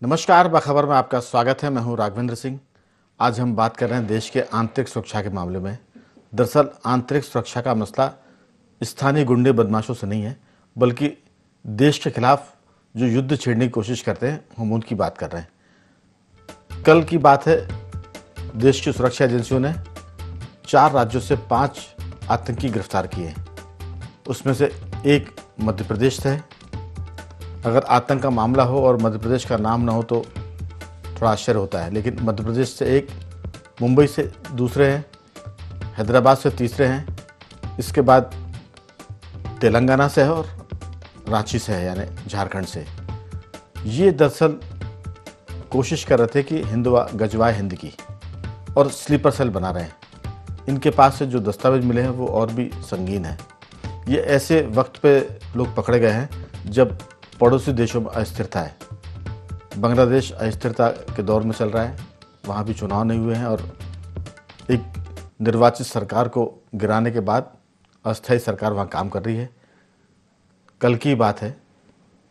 नमस्कार, बखबर में आपका स्वागत है। मैं हूं राघवेंद्र सिंह। आज हम बात कर रहे हैं देश के आंतरिक सुरक्षा के मामले में। दरअसल आंतरिक सुरक्षा का मसला स्थानीय गुंडे बदमाशों से नहीं है, बल्कि देश के खिलाफ जो युद्ध छेड़ने की कोशिश करते हैं, हम उनकी बात कर रहे हैं। कल की बात है, देश की सुरक्षा एजेंसियों ने 4 राज्यों से 5 आतंकी गिरफ्तार किए। उसमें से एक मध्य प्रदेश है। अगर आतंक का मामला हो और मध्य प्रदेश का नाम ना हो तो थोड़ा आश्चर्य होता है, लेकिन मध्य प्रदेश से एक, मुंबई से दूसरे हैं, हैदराबाद से तीसरे हैं, इसके बाद तेलंगाना से है और रांची से है, यानी झारखंड से। ये दरअसल कोशिश कर रहे थे कि हिंदवा गजवाए हिंद की, और स्लीपर सेल बना रहे हैं। इनके पास से जो दस्तावेज मिले हैं वो और भी संगीन है। ये ऐसे वक्त पे लोग पकड़े गए हैं जब पड़ोसी देशों में अस्थिरता है। बांग्लादेश अस्थिरता के दौर में चल रहा है, वहाँ भी चुनाव नहीं हुए हैं और एक निर्वाचित सरकार को गिराने के बाद अस्थायी सरकार वहाँ काम कर रही है। कल की बात है,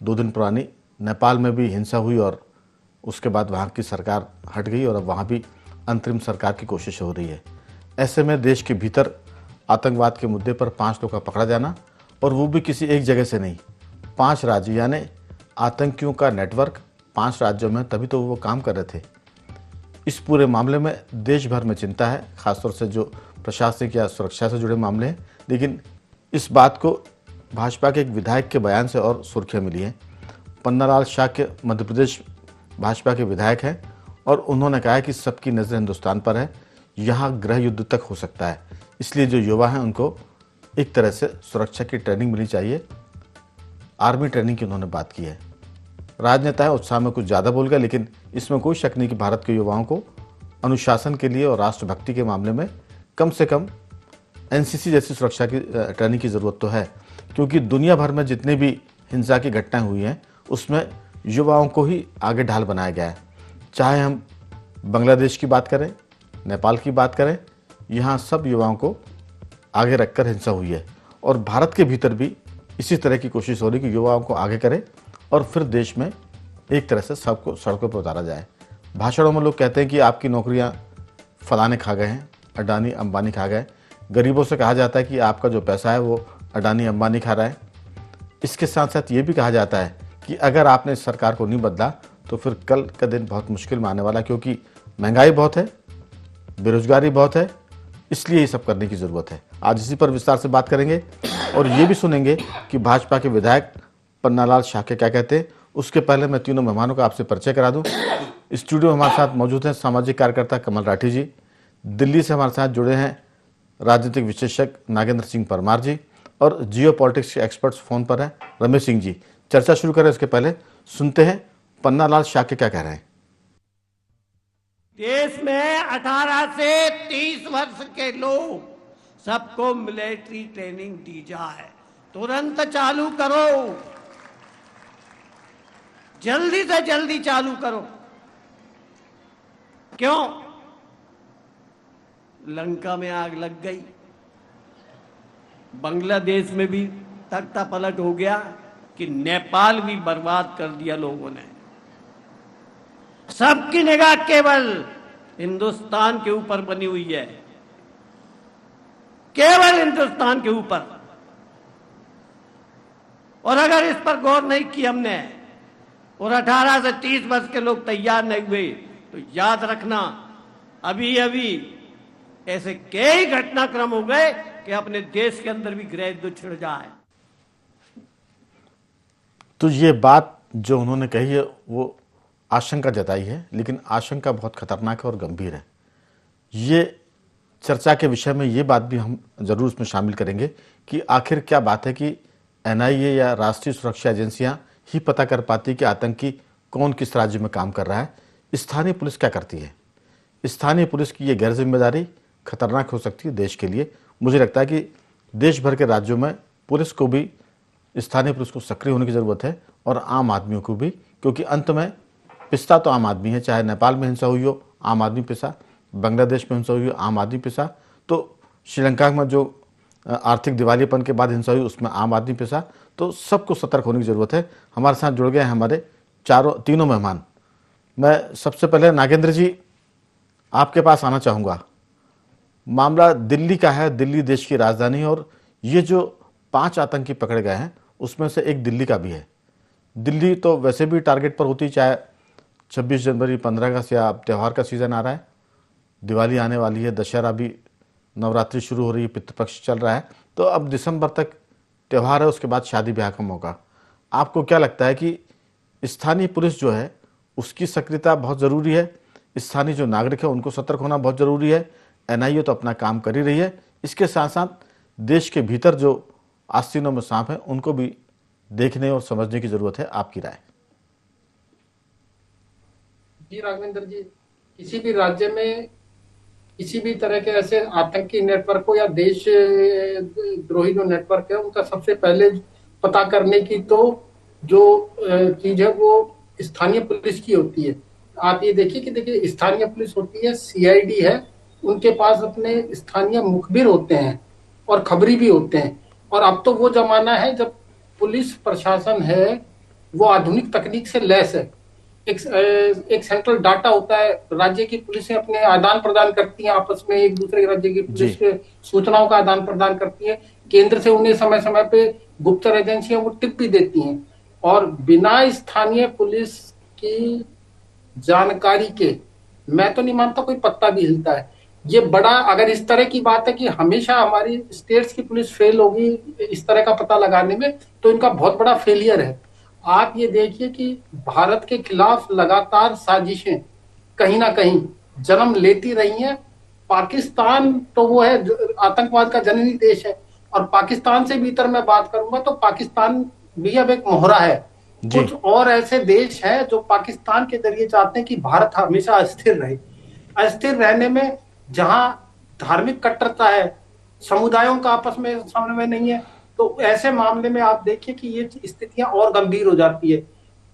2 दिन पुरानी, नेपाल में भी हिंसा हुई और उसके बाद वहाँ की सरकार हट गई और अब वहाँ भी अंतरिम सरकार की कोशिश हो रही है। ऐसे में देश के भीतर आतंकवाद के मुद्दे पर 5 लोगों का पकड़ा जाना, और वो भी किसी एक जगह से नहीं, 5 राज्य, यानी आतंकियों का नेटवर्क 5 राज्यों में, तभी तो वो काम कर रहे थे। इस पूरे मामले में देश भर में चिंता है, खासतौर से जो प्रशासनिक या सुरक्षा से जुड़े मामले हैं। लेकिन इस बात को भाजपा के एक विधायक के बयान से और सुर्खियाँ मिली हैं। पन्नालाल शाह के मध्य प्रदेश भाजपा के विधायक हैं और उन्होंने कहा है कि सबकी नज़र हिंदुस्तान पर है, यहाँ गृह युद्ध तक हो सकता है, इसलिए जो युवा हैं उनको एक तरह से सुरक्षा की ट्रेनिंग मिलनी चाहिए। आर्मी ट्रेनिंग की उन्होंने बात की है। राजनेता है, उत्साह में कुछ ज़्यादा बोल गया, लेकिन इसमें कोई शक नहीं कि भारत के युवाओं को अनुशासन के लिए और राष्ट्रभक्ति के मामले में कम से कम एनसीसी जैसी सुरक्षा की ट्रेनिंग की ज़रूरत तो है, क्योंकि दुनिया भर में जितनी भी हिंसा की घटनाएं हुई हैं उसमें युवाओं को ही आगे ढाल बनाया गया है। चाहे हम बांग्लादेश की बात करें, नेपाल की बात करें, यहाँ सब युवाओं को आगे रखकर हिंसा हुई है। और भारत के भीतर भी इसी तरह की कोशिश हो रही कि युवाओं को आगे करें और फिर देश में एक तरह से सबको सड़कों पर उतारा जाए। भाषणों में लोग कहते हैं कि आपकी नौकरियां फलाने खा गए हैं, अडानी अंबानी खा गए। गरीबों से कहा जाता है कि आपका जो पैसा है वो अडानी अंबानी खा रहा है। इसके साथ साथ ये भी कहा जाता है कि अगर आपने इस सरकार को नहीं बदला तो फिर कल का दिन बहुत मुश्किल में आने वाला, क्योंकि महंगाई बहुत है, बेरोजगारी बहुत है, इसलिए ये सब करने की ज़रूरत है। आज इसी पर विस्तार से बात करेंगे और ये भी सुनेंगे कि भाजपा के विधायक पन्नालाल शाह के क्या कहते हैं। उसके पहले मैं तीनों मेहमानों का आपसे परिचय करा दूं। स्टूडियो में हमारे साथ मौजूद हैं सामाजिक कार्यकर्ता कमल राठी जी, दिल्ली से हमारे साथ जुड़े हैं राजनीतिक विशेषज्ञ नागेंद्र सिंह परमार जी, और जियो पॉलिटिक्स के एक्सपर्ट्स फोन पर हैं रमेश सिंह जी। चर्चा शुरू करें उसके पहले सुनते हैं पन्नालाल शाह के क्या कह रहे हैं। देश में 18 से 30 वर्ष के लोग सबको मिलिट्री ट्रेनिंग दी जाए, तुरंत चालू करो, जल्दी से जल्दी चालू करो। क्यों? लंका में आग लग गई, बांग्लादेश में भी तख्ता पलट हो गया कि नेपाल भी बर्बाद कर दिया लोगों ने। सबकी निगाह केवल हिंदुस्तान के ऊपर बनी हुई है, केवल हिंदुस्तान के ऊपर। और अगर इस पर गौर नहीं की हमने और 18 से 30 वर्ष के लोग तैयार नहीं हुए तो याद रखना, अभी अभी ऐसे कई घटनाक्रम हो गए कि अपने देश के अंदर भी गृह युद्ध छिड़ जाए। तो ये बात जो उन्होंने कही है वो आशंका जताई है, लेकिन आशंका बहुत खतरनाक है और गंभीर है। ये चर्चा के विषय में ये बात भी हम जरूर उसमें शामिल करेंगे कि आखिर क्या बात है कि एनआईए या राष्ट्रीय सुरक्षा एजेंसियां ही पता कर पाती कि आतंकी कौन किस राज्य में काम कर रहा है, स्थानीय पुलिस क्या करती है। स्थानीय पुलिस की ये गैर जिम्मेदारी खतरनाक हो सकती है देश के लिए। मुझे लगता है कि देश भर के राज्यों में पुलिस को भी, स्थानीय पुलिस को सक्रिय होने की ज़रूरत है, और आम आदमियों को भी, क्योंकि अंत में पिसता तो आम आदमी है। चाहे नेपाल में हिंसा हुई हो, आम आदमी पिसा, बांग्लादेश में हिंसा हुई हो, आम आदमी पिसा, तो श्रीलंका में जो आर्थिक दिवालियापन के बाद हिंसा हुई उसमें आम आदमी पिसा। तो सबको सतर्क होने की ज़रूरत है। हमारे साथ जुड़ गए हैं हमारे तीनों मेहमान। मैं सबसे पहले नागेंद्र जी आपके पास आना चाहूँगा। मामला दिल्ली का है, दिल्ली देश की राजधानी है और ये जो 5 आतंकी पकड़े गए हैं उसमें से एक दिल्ली का भी है। दिल्ली तो वैसे भी टारगेट पर होती, चाहे 26 जनवरी, 15 अगस्त या अब त्यौहार का सीज़न आ रहा है, दिवाली आने वाली है, दशहरा भी, नवरात्रि शुरू हो रही है, पितृपक्ष चल रहा है, तो अब दिसंबर तक त्यौहार है, उसके बाद शादी ब्याह का मौका। आपको क्या लगता है कि स्थानीय पुलिस जो है उसकी सक्रियता बहुत ज़रूरी है, स्थानीय जो नागरिक है उनको सतर्क होना बहुत ज़रूरी है, एनआईए तो अपना काम कर ही रही है, इसके साथ साथ देश के भीतर जो आस्तीनों में सांप हैं उनको भी देखने और समझने की ज़रूरत है, आपकी राय? जी राघवेंद्र जी, किसी भी राज्य में किसी भी तरह के ऐसे आतंकी नेटवर्क हो या देश द्रोही जो नेटवर्क है उनका सबसे पहले पता करने की तो जो चीज है वो स्थानीय पुलिस की होती है। आप ये देखिए कि देखिए स्थानीय पुलिस होती है, सीआईडी है, उनके पास अपने स्थानीय मुखबिर होते हैं और खबरी भी होते हैं। और अब तो वो जमाना है जब पुलिस प्रशासन है वो आधुनिक तकनीक से लैस है। एक सेंट्रल डाटा होता है, राज्य की पुलिसें अपने आदान प्रदान करती हैं आपस में, एक दूसरे राज्य की पुलिस के सूचनाओं का आदान प्रदान करती है। केंद्र से उन्हें समय समय पे गुप्तचर एजेंसियां वो टिप भी देती हैं और बिना स्थानीय पुलिस की जानकारी के मैं तो नहीं मानता कोई पत्ता भी हिलता है। ये बड़ा, अगर इस तरह की बात है कि हमेशा हमारी स्टेट्स की पुलिस फेल होगी इस तरह का पता लगाने में, तो इनका बहुत बड़ा फेलियर है। आप ये देखिए कि भारत के खिलाफ लगातार साजिशें कहीं ना कहीं जन्म लेती रही हैं। पाकिस्तान तो वो है आतंकवाद का जननी देश है, और पाकिस्तान से भीतर मैं बात करूंगा तो पाकिस्तान भी अब एक मोहरा है। कुछ और ऐसे देश हैं जो पाकिस्तान के जरिए चाहते हैं कि भारत हमेशा अस्थिर रहे। अस्थिर रहने में जहां धार्मिक कट्टरता है, समुदायों का आपस में समन्वय नहीं है, तो ऐसे मामले में आप देखिए कि ये स्थितियां और गंभीर हो जाती है।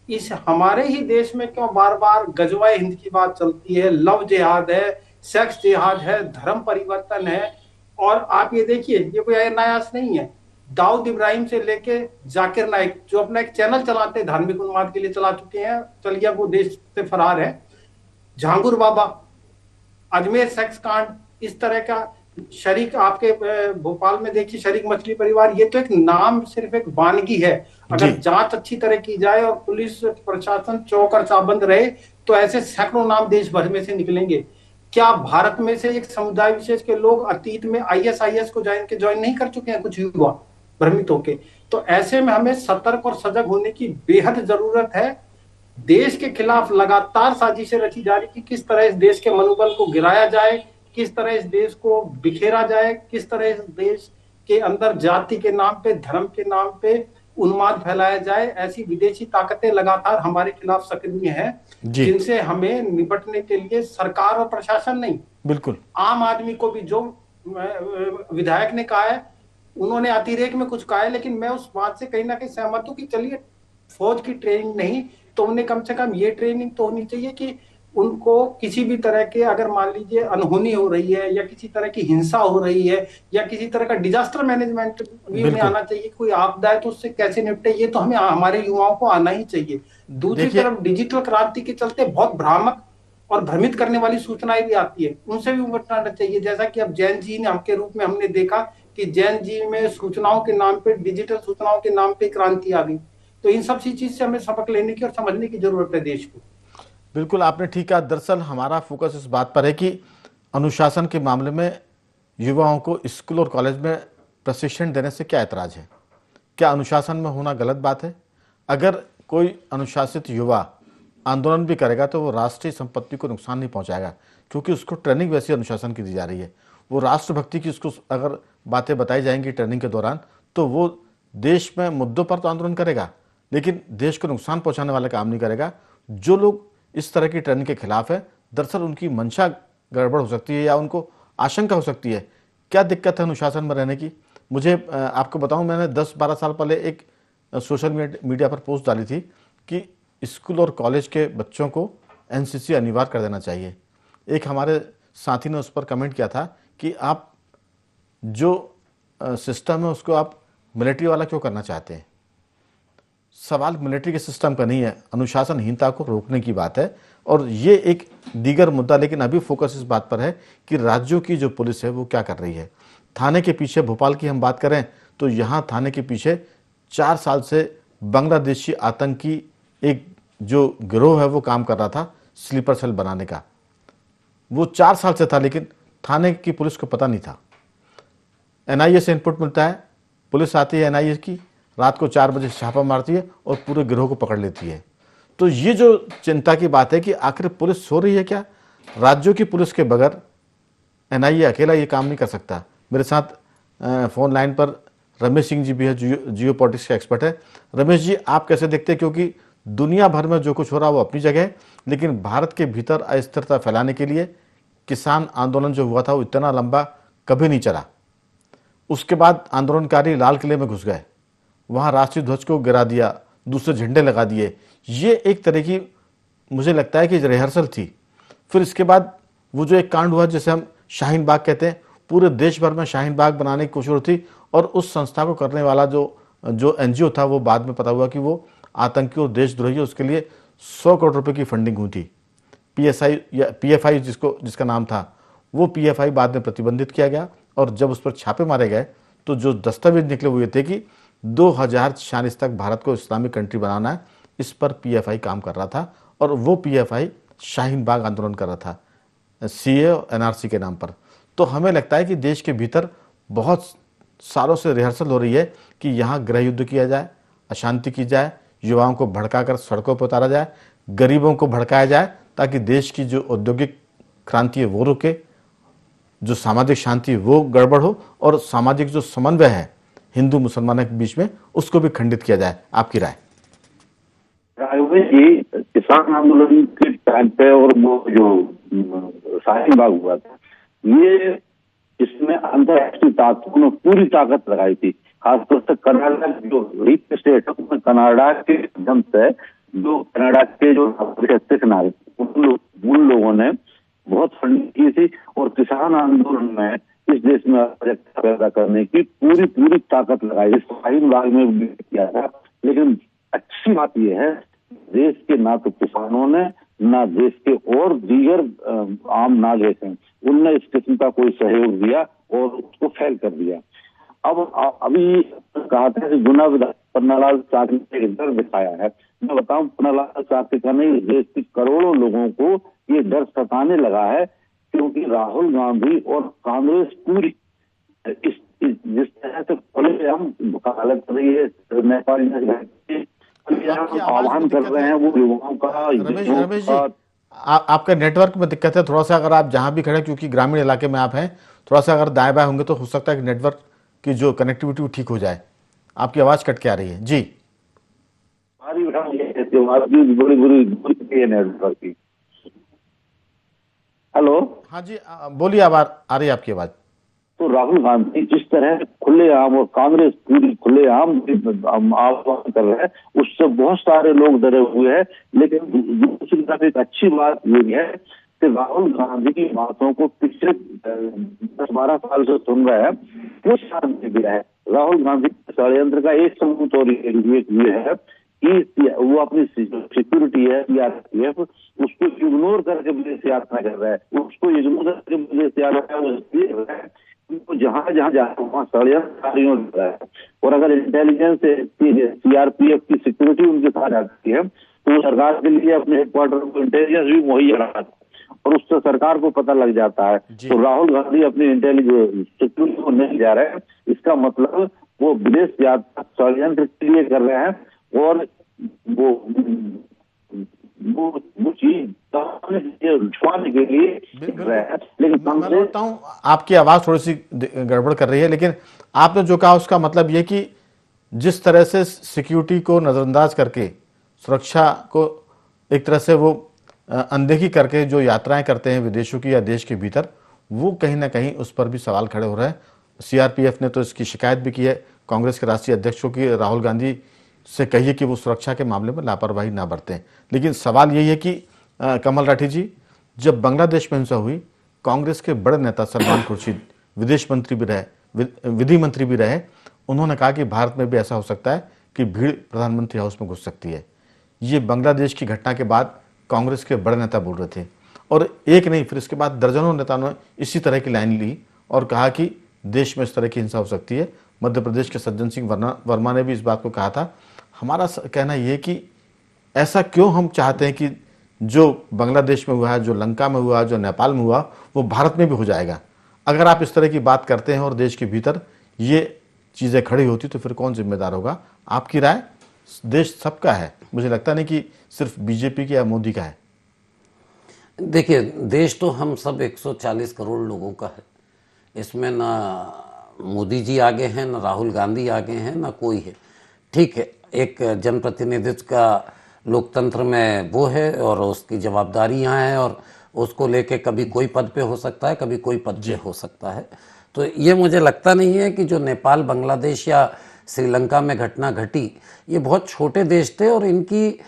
इस हमारे ही देश में क्यों बार बार गजवाए हिंद की बात चलती है, लव जिहाद है, सेक्स जिहाद है, धर्म परिवर्तन है। और आप ये देखिए, ये कोई नयास नहीं है। दाऊद इब्राहिम से लेके जाकिर नाइक जो अपना एक चैनल चलाते हैं धार्मिक उन्माद के लिए, चला चुके हैं, चलिए वो देश से फरार है। झांगुर बाबा, अजमेर सेक्स कांड, इस तरह का शरीक आपके भोपाल में देखिए शरीक मछली परिवार, ये तो एक नाम, सिर्फ एक वानगी है। अगर जांच अच्छी तरह की जाए और पुलिस प्रशासन चौकस चाबंद रहे तो ऐसे सैकड़ों नाम देश भर में से निकलेंगे। क्या भारत में से एक समुदाय विशेष के लोग अतीत में आईएसआईएस को ज्वाइन नहीं कर चुके हैं कुछ युवा भ्रमित होके? तो ऐसे में हमें सतर्क और सजग होने की बेहद जरूरत है। देश के खिलाफ लगातार साजिशें रची जा रही कि किस तरह इस देश के मनोबल को गिराया जाए, किस तरह इस देश को बिखेरा जाए, किस तरह इस देश के अंदर जाति के नाम पे, धर्म के नाम पे उन्माद फैलाया जाए। ऐसी विदेशी ताकतें लगातार हमारे खिलाफ सक्रिय हैं, जिनसे हमें निपटने के लिए सरकार और प्रशासन नहीं, बिल्कुल आम आदमी को भी, जो विधायक ने कहा है उन्होंने अतिरेक में कुछ कहा है, लेकिन मैं उस बात से कहीं ना कहीं सहमत हूं कि चलिए फौज की ट्रेनिंग नहीं तो उन्हें कम से कम ये ट्रेनिंग तो होनी चाहिए कि उनको किसी भी तरह के, अगर मान लीजिए अनहोनी हो रही है या किसी तरह की हिंसा हो रही है या किसी तरह का डिजास्टर मैनेजमेंट भी उन्हें आना चाहिए। कोई आपदा है तो उससे कैसे निपटे, ये तो हमें हमारे युवाओं को आना ही चाहिए। दूसरी तरफ डिजिटल क्रांति के चलते बहुत भ्रामक और भ्रमित करने वाली सूचनाएं भी आती है, उनसे भी निपटना चाहिए। जैसा कि अब जैन जी ने के रूप में हमने देखा कि जैन जी में सूचनाओं के नाम पे, डिजिटल सूचनाओं के नाम पे क्रांति आ गई। तो इन सब चीज से हमें सबक लेने की और समझने की जरूरत है देश को। बिल्कुल आपने ठीक कहा। दरअसल हमारा फोकस इस बात पर है कि अनुशासन के मामले में युवाओं को स्कूल और कॉलेज में प्रशिक्षण देने से क्या ऐतराज है? क्या अनुशासन में होना गलत बात है? अगर कोई अनुशासित युवा आंदोलन भी करेगा तो वो राष्ट्रीय संपत्ति को नुकसान नहीं पहुंचाएगा, क्योंकि उसको ट्रेनिंग वैसी अनुशासन की दी जा रही है। वो राष्ट्रभक्ति की उसको अगर बातें बताई जाएंगी ट्रेनिंग के दौरान तो वो देश में मुद्दों पर तो आंदोलन करेगा, लेकिन देश को नुकसान पहुंचाने वाला काम नहीं करेगा। जो लोग इस तरह की ट्रेनिंग के खिलाफ है, दरअसल उनकी मंशा गड़बड़ हो सकती है या उनको आशंका हो सकती है। क्या दिक्कत है अनुशासन में रहने की? मुझे आपको बताऊं, मैंने 10-12 साल पहले एक सोशल मीडिया पर पोस्ट डाली थी कि स्कूल और कॉलेज के बच्चों को एनसीसी अनिवार्य कर देना चाहिए। एक हमारे साथी ने उस पर कमेंट किया था कि आप जो सिस्टम है उसको आप मिलिट्री वाला क्यों करना चाहते हैं? सवाल मिलिट्री के सिस्टम का नहीं है, अनुशासनहीनता को रोकने की बात है। और ये एक दीगर मुद्दा, लेकिन अभी फोकस इस बात पर है कि राज्यों की जो पुलिस है वो क्या कर रही है। थाने के पीछे, भोपाल की हम बात करें तो यहाँ थाने के पीछे 4 साल से बांग्लादेशी आतंकी एक जो गिरोह है वो काम कर रहा था स्लीपर सेल बनाने का। वो 4 साल से था, लेकिन थाने की पुलिस को पता नहीं था। एनआईए से इनपुट मिलता है, पुलिस आती है एनआईए की, रात को 4 बजे छापा मारती है और पूरे गिरोह को पकड़ लेती है। तो ये जो चिंता की बात है कि आखिर पुलिस सो रही है क्या? राज्यों की पुलिस के बगैर एनआईए अकेला ये काम नहीं कर सकता। मेरे साथ फोन लाइन पर रमेश सिंह जी भी है, जियो पॉलिटिक्स के एक्सपर्ट है। रमेश जी, आप कैसे देखते हैं? क्योंकि दुनिया भर में जो कुछ हो रहा है वो अपनी जगह है, लेकिन भारत के भीतर अस्थिरता फैलाने के लिए किसान आंदोलन जो हुआ था वो इतना लंबा कभी नहीं चला। उसके बाद आंदोलनकारी लाल किले में घुस गए, वहाँ राष्ट्रीय ध्वज को गिरा दिया, दूसरे झंडे लगा दिए। ये एक तरह की मुझे लगता है कि रिहर्सल थी। फिर इसके बाद वो जो एक कांड हुआ जिसे हम शाहीन बाग कहते हैं, पूरे देश भर में शाहीन बाग बनाने की कोशिश थी और उस संस्था को करने वाला जो एनजीओ था वो बाद में पता हुआ कि वो आतंकी और देशद्रोही है। उसके लिए 100 करोड़ रुपए की फंडिंग हुई थी। पीएसआई या पीएफआई जिसका नाम था, वो पीएफआई बाद में प्रतिबंधित किया गया और जब उस पर छापे मारे गए तो जो दस्तावेज निकले हुए थे कि 2046 तक भारत को इस्लामिक कंट्री बनाना है, इस पर पीएफआई काम कर रहा था और वो पीएफआई शाहीन बाग आंदोलन कर रहा था सीए और एनआरसी के नाम पर। तो हमें लगता है कि देश के भीतर बहुत सालों से रिहर्सल हो रही है कि यहाँ गृह युद्ध किया जाए, अशांति की जाए, युवाओं को भड़काकर सड़कों पर उतारा जाए, गरीबों को भड़काया जाए, ताकि देश की जो औद्योगिक क्रांति है वो रुके, जो सामाजिक शांति वो गड़बड़ हो और सामाजिक जो समन्वय है हिंदू मुसलमानों के बीच में उसको भी खंडित किया जाए। आपकी राय? ये किसान आंदोलन के टाइम पे और वो जो शाहीन बाग हुआ था, ये इसमें अंतर्राष्ट्रीय ताकतों ने पूरी ताकत लगाई थी। खासतौर से कनाडा जो रिच स्टेट है उसमें कनाडा के माध्यम से जो कनाडा के जो सिख नागरिक उन लोगों ने बहुत फंडिंग की थी और किसान आंदोलन में इस देश में अराजकता पैदा करने की पूरी ताकत लगाई। शाहीन बाग में भी किया था, लेकिन अच्छी बात यह है देश के ना तो किसानों ने ना देश के और दीगर आम नागरिक हैं उनने इस किस्म का कोई सहयोग दिया और उसको फेल कर दिया। अब अभी कहा था कि गुना पन्नालाल साकी ने एक डर दिखाया है। मैं बताऊं, पन्नालाल साकी का नहीं, देश के करोड़ों लोगों को ये डर सताने लगा है क्योंकि राहुल गांधी और कांग्रेस पूरी जिस तरह से खुलेआम वकालत कर रही है, नेपाली आह्वान कर रहे हैं वो युवाओं का। रमेश जी, आपका नेटवर्क में दिक्कत है थोड़ा सा, अगर आप जहां भी खड़े, क्योंकि ग्रामीण इलाके में आप हैं, थोड़ा सा अगर दाएं बाएं होंगे तो हो सकता है कि नेटवर्क की जो कनेक्टिविटी ठीक हो जाए। आपकी आवाज कट के आ रही है जी। बड़ी बुरी नेटवर्क की। हेलो, हाँ जी बोलिए, आ रही है आपकी आवाज। तो राहुल गांधी जिस तरह खुलेआम और कांग्रेस पूरी खुलेआम आह्वान कर रहे हैं उससे बहुत सारे लोग डरे हुए हैं। लेकिन दूसरी तरफ एक अच्छी बात ये है कि राहुल गांधी की बातों को पिछले 10-12 साल से सुन रहे हैं, कुछ साल से गया है। राहुल गांधी षड्यंत्र का एक सबूत और ये है कि वो अपनी सिक्योरिटी है सीआरपीएफ उसको इग्नोर करके विदेश यात्रा कर रहा है। उसको इग्नोर करके विदेश यात्रा वो जहां जा रहा है वहां षड्यंत्र रहा है। और अगर इंटेलिजेंस सीआरपीएफ की सिक्योरिटी उनके साथ आती है तो सरकार के लिए अपने हेडक्वार्टर को इंटेलिजेंस भी मुहैया रहा और उससे सरकार को पता लग जाता है। तो राहुल गांधी अपनी इंटेलिजेंस सिक्योरिटी को नहीं जा रहे हैं, इसका मतलब वो विदेश यात्रा षड्यंत्र के लिए कर रहे हैं और वो चीज छुपाने के लिए कर रहे हैं। लेकिन मैं बोलता हूँ आपकी आवाज थोड़ी सी गड़बड़ कर रही है, लेकिन आपने जो कहा उसका मतलब ये कि जिस तरह से सिक्योरिटी को नजरअंदाज करके सुरक्षा को एक तरह से वो अनदेखी करके जो यात्राएं करते हैं विदेशों की या देश के भीतर, वो कहीं ना कहीं उस पर भी सवाल खड़े हो रहे हैं। सीआरपीएफ ने तो इसकी शिकायत भी की है कांग्रेस के राष्ट्रीय अध्यक्षों की, राहुल गांधी से कहिए कि वो सुरक्षा के मामले में लापरवाही ना बरतें। लेकिन सवाल यही है कि कमल राठी जी, जब बांग्लादेश में हिंसा हुई, कांग्रेस के बड़े नेता सलमान खुर्शीद विदेश मंत्री भी रहे, विधि मंत्री भी रहे, उन्होंने कहा कि भारत में भी ऐसा हो सकता है कि भीड़ प्रधानमंत्री हाउस में घुस सकती है। ये बांग्लादेश की घटना के बाद कांग्रेस के बड़े नेता बोल रहे थे, और एक नहीं फिर इसके बाद दर्जनों नेताओं ने इसी तरह की लाइन ली और कहा कि देश में इस तरह की हिंसा हो सकती है। मध्य प्रदेश के सज्जन सिंह वर्मा ने भी इस बात को कहा था। हमारा कहना यह कि ऐसा क्यों हम चाहते हैं कि जो बांग्लादेश में हुआ है, जो लंका में हुआ, जो नेपाल में हुआ, वो भारत में भी हो जाएगा। अगर आप इस तरह की बात करते हैं और देश के भीतर ये चीज़ें खड़ी होती तो फिर कौन जिम्मेदार होगा? आपकी राय? देश सबका है, मुझे लगता नहीं कि सिर्फ बीजेपी का या मोदी का है। देखिए, देश तो हम सब 140 करोड़ लोगों का है। इसमें ना मोदी जी आगे हैं, ना राहुल गांधी आगे हैं, ना कोई है। ठीक है, एक जनप्रतिनिधित्व का लोकतंत्र में वो है और उसकी जवाबदारियां हैं और उसको लेके कभी कोई पद पे हो सकता है, कभी कोई पद पे हो सकता है। तो ये मुझे लगता नहीं है कि जो नेपाल, बांग्लादेश या श्रीलंका में घटना घटी, ये बहुत छोटे देश थे और इनकी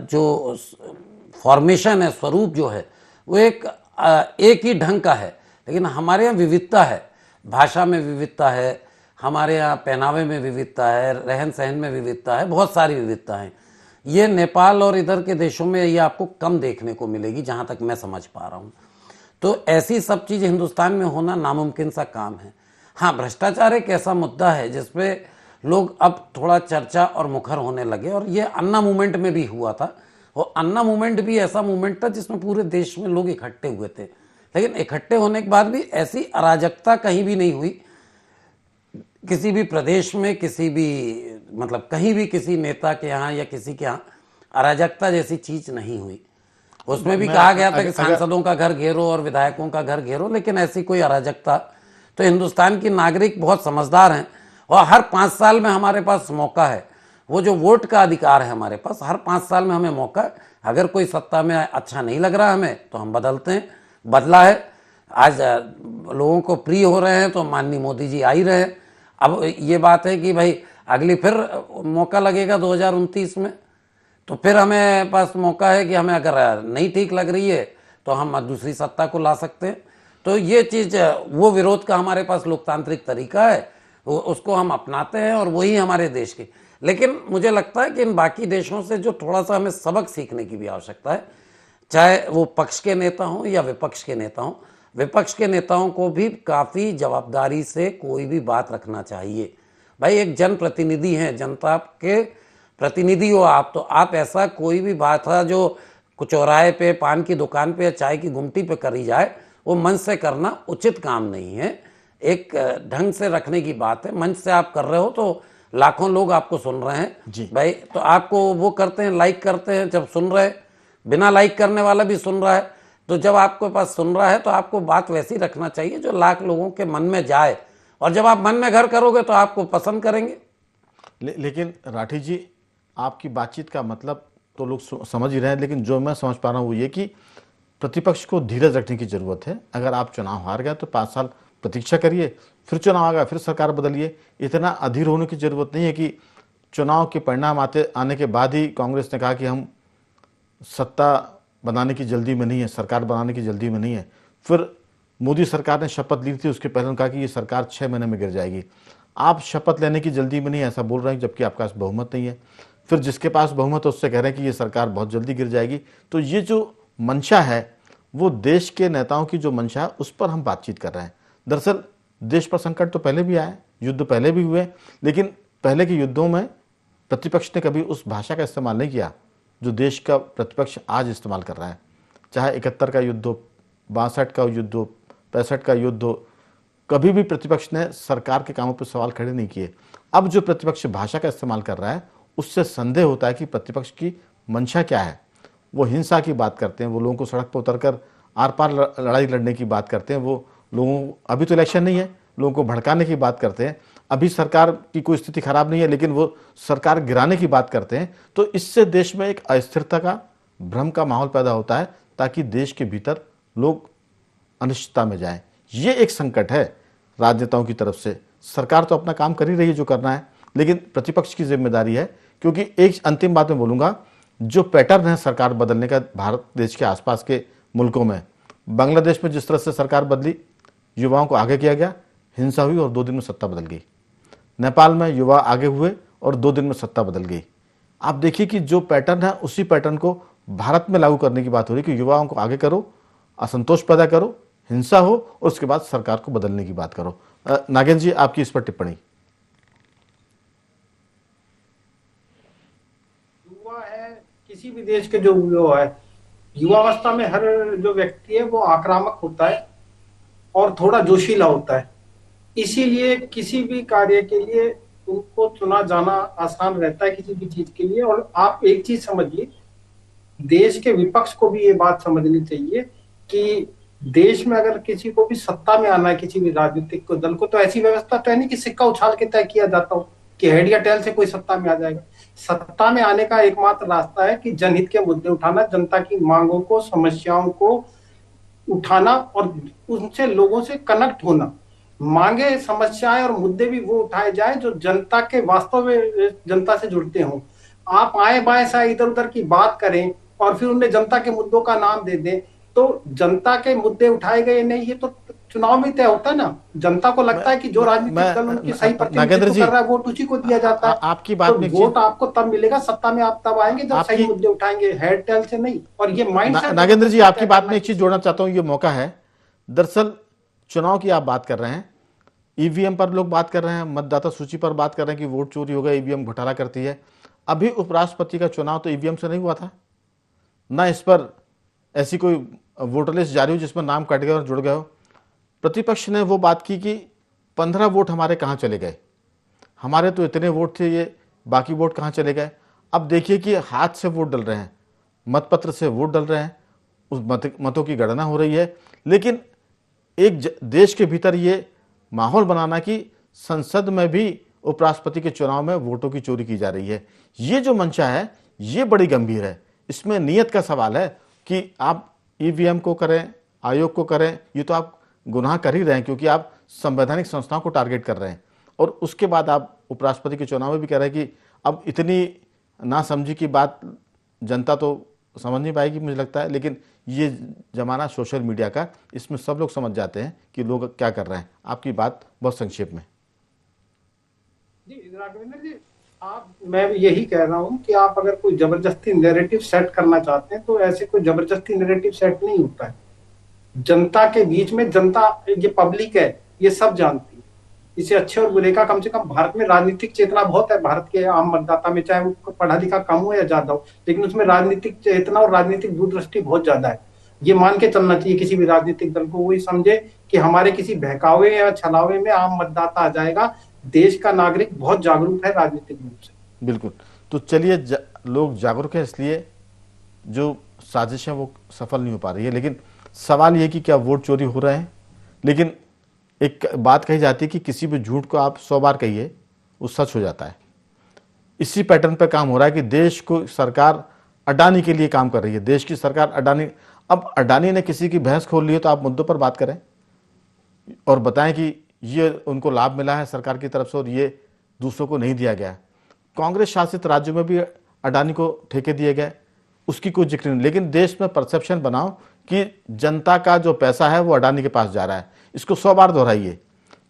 जो फॉर्मेशन है, स्वरूप जो है वो एक ही ढंग का है। लेकिन हमारे यहाँ विविधता है, भाषा में विविधता है, हमारे यहाँ पहनावे में विविधता है, रहन सहन में विविधता है, बहुत सारी विविधता है। ये नेपाल और इधर के देशों में ये आपको कम देखने को मिलेगी, जहाँ तक मैं समझ पा रहा हूँ। तो ऐसी सब चीज़ हिंदुस्तान में होना नामुमकिन सा काम है। हाँ, भ्रष्टाचार एक ऐसा मुद्दा है जिसपे लोग अब थोड़ा चर्चा और मुखर होने लगे, और ये अन्ना मूवमेंट में भी हुआ था। और अन्ना मूवमेंट भी ऐसा मूवमेंट था जिसमें पूरे देश में लोग इकट्ठे हुए थे, लेकिन इकट्ठे होने के बाद भी ऐसी अराजकता कहीं भी नहीं हुई। किसी भी प्रदेश में, किसी भी मतलब कहीं भी किसी नेता के यहाँ या किसी के यहाँ अराजकता जैसी चीज नहीं हुई। उसमें भी कहा गया था कि सांसदों का घर घेरो और विधायकों का घर घेरो, लेकिन ऐसी कोई अराजकता। तो हिंदुस्तान की नागरिक बहुत समझदार हैं और हर 5 साल में हमारे पास मौका है, वो जो वोट का अधिकार है हमारे पास, हर 5 साल में हमें मौका है। अगर कोई सत्ता में अच्छा नहीं लग रहा हमें तो हम बदलते हैं। बदला है, आज लोगों को प्रिय हो रहे हैं तो माननीय मोदी जी आ ही रहे हैं। अब ये बात है कि भाई अगली फिर मौका लगेगा 2029 में, तो फिर हमें पास मौका है कि हमें अगर नहीं ठीक लग रही है तो हम दूसरी सत्ता को ला सकते हैं। तो ये चीज़, वो विरोध का हमारे पास लोकतांत्रिक तरीका है, उसको हम अपनाते हैं और वही हमारे देश की। लेकिन मुझे लगता है कि इन बाकी देशों से जो थोड़ा सा हमें सबक सीखने की भी आवश्यकता है, चाहे वो पक्ष के नेता हों या विपक्ष के नेता हों। विपक्ष के नेताओं को भी काफ़ी जवाबदारी से कोई भी बात रखना चाहिए। भाई, एक जनप्रतिनिधि हैं, जनता के प्रतिनिधि हो आप, तो आप ऐसा कोई भी बात है जो चौराहे पे, पान की दुकान पे या चाय की गुमटी पे करी जाए, वो मंच से करना उचित काम नहीं है। एक ढंग से रखने की बात है। मंच से आप कर रहे हो तो लाखों लोग आपको सुन रहे हैं भाई, तो आपको वो करते हैं, लाइक करते हैं। जब सुन रहे, बिना लाइक करने वाला भी सुन रहा है, तो जब आपके पास सुन रहा है तो आपको बात वैसी रखना चाहिए जो लाख लोगों के मन में जाए, और जब आप मन में घर करोगे तो आपको पसंद करेंगे। लेकिन राठी जी, आपकी बातचीत का मतलब तो लोग समझ ही रहे हैं, लेकिन जो मैं समझ पा रहा हूँ वो ये कि प्रतिपक्ष को धीरज रखने की जरूरत है। अगर आप चुनाव हार गए तो 5 साल प्रतीक्षा करिए, फिर चुनाव आ गया फिर सरकार बदलिए। इतना अधीर होने की जरूरत नहीं है कि चुनाव के परिणाम आने के बाद ही कांग्रेस ने कहा कि हम सत्ता बनाने की जल्दी में नहीं है, सरकार बनाने की जल्दी में नहीं है। फिर मोदी सरकार ने शपथ ली थी, उसके पहले उन्होंने कहा कि ये सरकार 6 महीने में गिर जाएगी। आप शपथ लेने की जल्दी में नहीं ऐसा बोल रहे हैं, जबकि आपके पास बहुमत नहीं है। फिर जिसके पास बहुमत है उससे कह रहे हैं कि ये सरकार बहुत जल्दी गिर जाएगी। तो ये जो मंशा है, वो देश के नेताओं की जो मंशा है, उस पर हम बातचीत कर रहे हैं। दरअसल देश पर संकट तो पहले भी आए, युद्ध पहले भी हुए, लेकिन पहले के युद्धों में प्रतिपक्ष ने कभी उस भाषा का इस्तेमाल नहीं किया जो देश का प्रतिपक्ष आज इस्तेमाल कर रहा है। चाहे 71 का युद्ध हो, 62 का युद्ध हो, 65 का युद्ध हो, कभी भी प्रतिपक्ष ने सरकार के कामों पर सवाल खड़े नहीं किए। अब जो प्रतिपक्ष भाषा का इस्तेमाल कर रहा है, उससे संदेह होता है कि प्रतिपक्ष की मंशा क्या है। वो हिंसा की बात करते हैं, वो लोगों को सड़क पर उतरकर आर पार लड़ाई लड़ने की बात करते हैं, वो लोगों, अभी तो इलेक्शन नहीं है, लोगों को भड़काने की बात करते हैं। अभी सरकार की कोई स्थिति खराब नहीं है, लेकिन वो सरकार गिराने की बात करते हैं। तो इससे देश में एक अस्थिरता का, भ्रम का माहौल पैदा होता है, ताकि देश के भीतर लोग अनिश्चितता में जाएं। ये एक संकट है राजनेताओं की तरफ से। सरकार तो अपना काम कर ही रही है जो करना है, लेकिन प्रतिपक्ष की जिम्मेदारी है। क्योंकि एक अंतिम बात मैं बोलूंगा, जो पैटर्न है सरकार बदलने का भारत देश के आसपास के मुल्कों में, बांग्लादेश में जिस तरह से सरकार बदली, युवाओं को आगे किया गया, हिंसा हुई और 2 दिन में सत्ता बदल गई। नेपाल में युवा आगे हुए और 2 दिन में सत्ता बदल गई। आप देखिए कि जो पैटर्न है, उसी पैटर्न को भारत में लागू करने की बात हो रही है कि युवाओं को आगे करो, असंतोष पैदा करो, हिंसा हो और उसके बाद सरकार को बदलने की बात करो। नागेंद्र जी, आपकी इस पर टिप्पणी। युवा है, किसी भी देश के जो युवा है, युवावस्था में हर जो व्यक्ति है वो आक्रामक होता है और थोड़ा जोशीला होता है। इसीलिए किसी भी कार्य के लिए उनको चुना जाना आसान रहता है, किसी भी चीज के लिए। और आप एक चीज समझिए, देश के विपक्ष को भी ये बात समझनी चाहिए कि देश में अगर किसी को भी सत्ता में आना है, किसी भी राजनीतिक को दल को, तो ऐसी व्यवस्था तो है नहीं कि सिक्का उछाल के तय किया जाता हो कि हेड या टेल से कोई सत्ता में आ जाएगा। सत्ता में आने का एकमात्र रास्ता है कि जनहित के मुद्दे उठाना, जनता की मांगों को, समस्याओं को उठाना और उनसे लोगों से कनेक्ट होना। मांगे, समस्याएं और मुद्दे भी वो उठाए जाए जो जनता के वास्तव में जनता से जुड़ते हों। आप आए बाएं सा इधर उधर की बात करें और फिर उन्हें जनता के मुद्दों का नाम दे दें, तो जनता के मुद्दे उठाए गए नहीं, ये तो चुनाव में तय होता है ना। जनता को लगता है कि जो राजनीतिक दल उनकी सही प्रतिनिधित्व कर रहा है वोट उसी को दिया जाता है। आपकी बात में वोट आपको तब मिलेगा, सत्ता में आप तब आएंगे जब सही मुद्दे उठाएंगे, हेड टेल से नहीं। और ये माइंडसेट, नागेंद्र जी, आपकी बात में एक चीज जोड़ना चाहता हूं, ये मौका है। दरअसल चुनाव की आप बात कर रहे हैं, ईवीएम पर लोग बात कर रहे हैं, मतदाता सूची पर बात कर रहे हैं कि वोट चोरी हो गया, ईवीएम घोटाला करती है। अभी उपराष्ट्रपति का चुनाव तो ईवीएम से नहीं हुआ था ना, इस पर ऐसी कोई वोटर लिस्ट जारी हो जिसमें नाम कट गए और जुड़ गए हो। प्रतिपक्ष ने वो बात की कि 15 वोट हमारे कहाँ चले गए, हमारे तो इतने वोट थे, ये बाकी वोट कहाँ चले गए। अब देखिए कि हाथ से वोट डल रहे हैं, मतपत्र से वोट डल रहे हैं, उस मतों की गणना हो रही है। लेकिन एक देश के भीतर ये माहौल बनाना कि संसद में भी उपराष्ट्रपति के चुनाव में वोटों की चोरी की जा रही है, ये जो मंशा है ये बड़ी गंभीर है। इसमें नियत का सवाल है कि आप ईवीएम को करें, आयोग को करें, ये तो आप गुनाह कर ही रहे हैं क्योंकि आप संवैधानिक संस्थाओं को टारगेट कर रहे हैं। और उसके बाद आप उपराष्ट्रपति के चुनाव में भी कह रहे हैं कि अब इतनी नासमझी की बात जनता तो समझ नहीं पाएगी मुझे लगता है। लेकिन ये जमाना सोशल मीडिया का, इसमें सब लोग समझ जाते हैं कि लोग क्या कर रहे हैं। आपकी बात बहुत संक्षेप में। जी राघवेंद्र जी, मैं यही कह रहा हूं कि आप अगर कोई जबरदस्ती नैरेटिव सेट करना चाहते हैं तो ऐसे कोई जबरदस्ती नैरेटिव सेट नहीं होता है। जनता के बीच में, जनता ये पब्लिक है, ये सब जानती है इसे अच्छे और बुरे का। कम से कम भारत में राजनीतिक चेतना बहुत है, भारत के आम मतदाता में, चाहे वो पढ़ा लिखा कम हो या ज्यादा हो, लेकिन उसमें राजनीतिक चेतना और राजनीतिक दूरदृष्टि बहुत ज्यादा है। ये मान के चलना चाहिए किसी भी राजनीतिक दल को, वही समझे कि हमारे किसी बहकावे या छलावे में आम मतदाता आ जाएगा। देश का नागरिक बहुत जागरूक है राजनीतिक रूप से। बिल्कुल। तो चलिए, लोग जागरूक है, इसलिए जो साजिशें वो सफल नहीं हो पा रही है। लेकिन सवाल ये कि क्या वोट चोरी हो रहे हैं। लेकिन एक बात कही जाती है कि किसी भी झूठ को आप 100 बार कहिए वो सच हो जाता है। इसी पैटर्न पर काम हो रहा है कि देश को सरकार अडानी के लिए काम कर रही है। देश की सरकार अडानी, अब अडानी ने किसी की भैंस खोल ली है तो आप मुद्दों पर बात करें और बताएं कि ये उनको लाभ मिला है सरकार की तरफ से और ये दूसरों को नहीं दिया गया। कांग्रेस शासित राज्यों में भी अडानी को ठेके दिए गए, उसकी कोई जिक्र नहीं। लेकिन देश में परसेप्शन बनाओ कि जनता का जो पैसा है वो अडानी के पास जा रहा है, इसको 100 बार दोहराइए।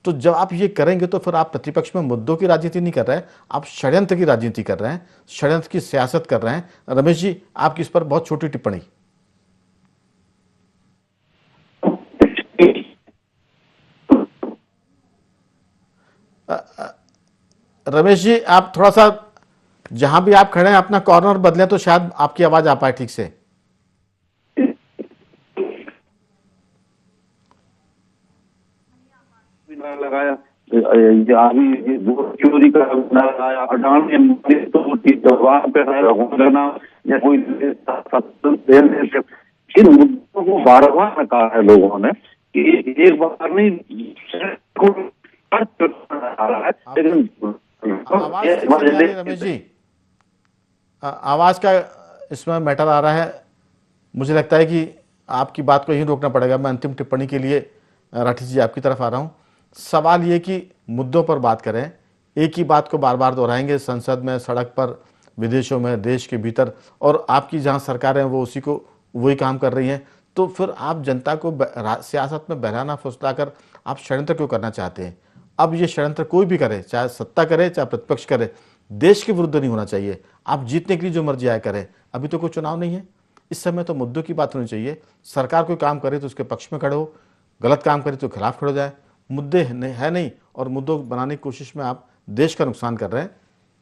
तो जब आप ये करेंगे तो फिर आप प्रतिपक्ष में मुद्दों की राजनीति नहीं कर रहे हैं, आप षड्यंत्र की राजनीति कर रहे हैं, षड्यंत्र की सियासत कर रहे हैं। रमेश जी, आपकी इस पर बहुत छोटी टिप्पणी। रमेश जी, आप थोड़ा सा जहां भी आप खड़े हैं अपना कॉर्नर बदलें तो शायद आपकी आवाज आ पाए ठीक से। लगाया अभी वोट चोरी का लगाया, अडानी तो जवाब पे करना या कोई इन मुद्दों को बार बार कहा है लोगों ने कि एक बार नहीं रमेश जी, आवाज का इसमें मैटर आ रहा है। मुझे लगता है कि आपकी बात को यहीं रोकना पड़ेगा। मैं अंतिम टिप्पणी के लिए राठी जी आपकी तरफ आ रहा हूं। सवाल ये कि मुद्दों पर बात करें, एक ही बात को बार बार दोहराएंगे संसद में, सड़क पर, विदेशों में, देश के भीतर, और आपकी जहां सरकारें वो उसी को वही काम कर रही हैं। तो फिर आप जनता को सियासत में बहलाना फुसलाकर आप षड्यंत्र क्यों करना चाहते हैं? अब ये षड्यंत्र कोई भी करे, चाहे सत्ता करे चाहे प्रतिपक्ष करे, देश के विरुद्ध नहीं होना चाहिए। आप जीतने के लिए जो मर्जी आए करें। अभी तो कोई चुनाव नहीं है, इस समय तो मुद्दों की बात होनी चाहिए। सरकार कोई काम करे तो उसके पक्ष में खड़े हो, गलत काम करे तो खिलाफ खड़े हो जाए। मुद्दे है नहीं, और मुद्दों बनाने की कोशिश में आप देश का नुकसान कर रहे हैं।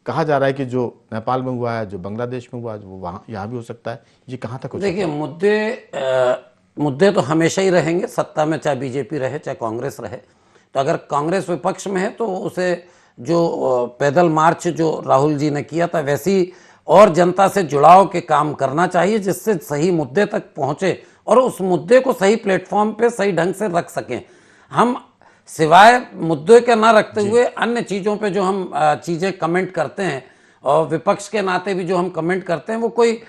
कहा जा रहा है कि जो नेपाल में हुआ है, जो बांग्लादेश में हुआ है, वो वहाँ यहाँ भी हो सकता है। ये कहाँ तक हो सकता है? देखिए, मुद्दे तो हमेशा ही रहेंगे, सत्ता में चाहे बीजेपी रहे चाहे कांग्रेस रहे। तो अगर कांग्रेस विपक्ष में है तो उसे जो पैदल मार्च जो राहुल जी ने किया था वैसी और जनता से जुड़ाव के काम करना चाहिए, जिससे सही मुद्दे तक पहुंचे और उस मुद्दे को सही प्लेटफॉर्म पे सही ढंग से रख सकें। हम सिवाय मुद्दे के ना रखते हुए अन्य चीज़ों पे जो हम चीज़ें कमेंट करते हैं और विपक्ष के नाते भी जो हम कमेंट करते हैं वो कोई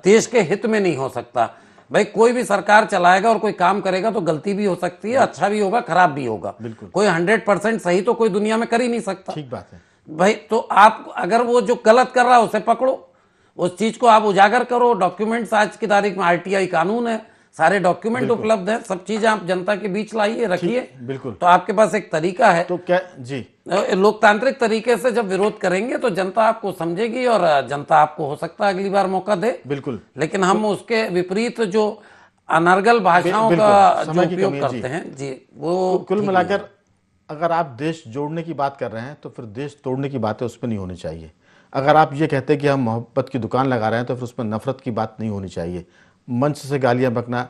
देश के हित में नहीं हो सकता। भाई कोई भी सरकार चलाएगा और कोई काम करेगा तो गलती भी हो सकती है, अच्छा भी होगा, खराब भी होगा। कोई 100% सही तो कोई दुनिया में कर ही नहीं सकता। ठीक बात है भाई, तो आप अगर वो जो गलत कर रहा है उसे पकड़ो, उस चीज को आप उजागर करो। डॉक्यूमेंट्स आज की तारीख में RTI कानून है, सारे डॉक्यूमेंट उपलब्ध हैं, सब चीजें आप जनता के बीच लाइए, रखिए। बिल्कुल। तो आपके पास एक तरीका है। तो क्या जी, लोकतांत्रिक तरीके से जब विरोध करेंगे तो जनता आपको समझेगी और जनता आपको हो सकता है अगली बार मौका दे। बिल्कुल। लेकिन हम उसके विपरीत जो अनर्गल भाषाओं का जो उपयोग करते हैं जी, वो कुल मिलाकर अगर आप देश जोड़ने की बात कर रहे हैं तो फिर देश तोड़ने की बातें उस पर नहीं होनी चाहिए। अगर आप ये कहते हैं कि हम मोहब्बत की दुकान लगा रहे हैं तो फिर उसमें नफरत की बात नहीं होनी चाहिए। मंच से गालियां बकना,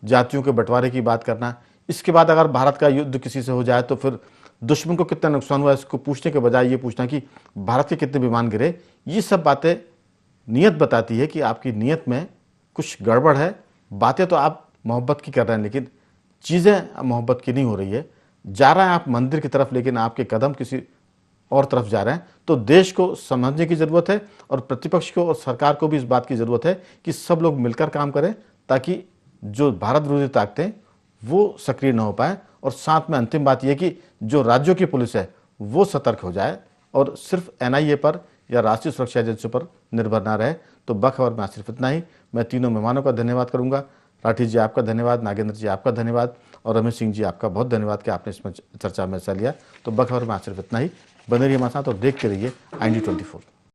जातियों के बंटवारे की बात करना, इसके बाद अगर भारत का युद्ध किसी से हो जाए तो फिर दुश्मन को कितना नुकसान हुआ इसको पूछने के बजाय ये पूछना कि भारत के कितने विमान गिरे, ये सब बातें नीयत बताती है कि आपकी नीयत में कुछ गड़बड़ है। बातें तो आप मोहब्बत की कर रहे हैं लेकिन चीज़ें मोहब्बत की नहीं हो रही है। जा रहे हैं आप मंदिर की तरफ लेकिन आपके कदम किसी और तरफ जा रहे हैं। तो देश को समझने की ज़रूरत है और प्रतिपक्ष को और सरकार को भी इस बात की ज़रूरत है कि सब लोग मिलकर काम करें ताकि जो भारत विरोधी ताकतें वो सक्रिय न हो पाए। और साथ में अंतिम बात यह कि जो राज्यों की पुलिस है वो सतर्क हो जाए और सिर्फ NIA पर या राष्ट्रीय सुरक्षा एजेंसियों पर निर्भर ना रहे। तो बखबर में सिर्फ इतना ही। मैं तीनों मेहमानों का धन्यवाद करूंगा। राठी जी आपका धन्यवाद, नागेंद्र जी आपका धन्यवाद और रमेश सिंह जी आपका बहुत धन्यवाद कि आपने इसमें चर्चा में हिस्सा लिया। तो बखबर में सिर्फ इतना ही। बने रहिए हमारे साथ और देखते रहिए IND24।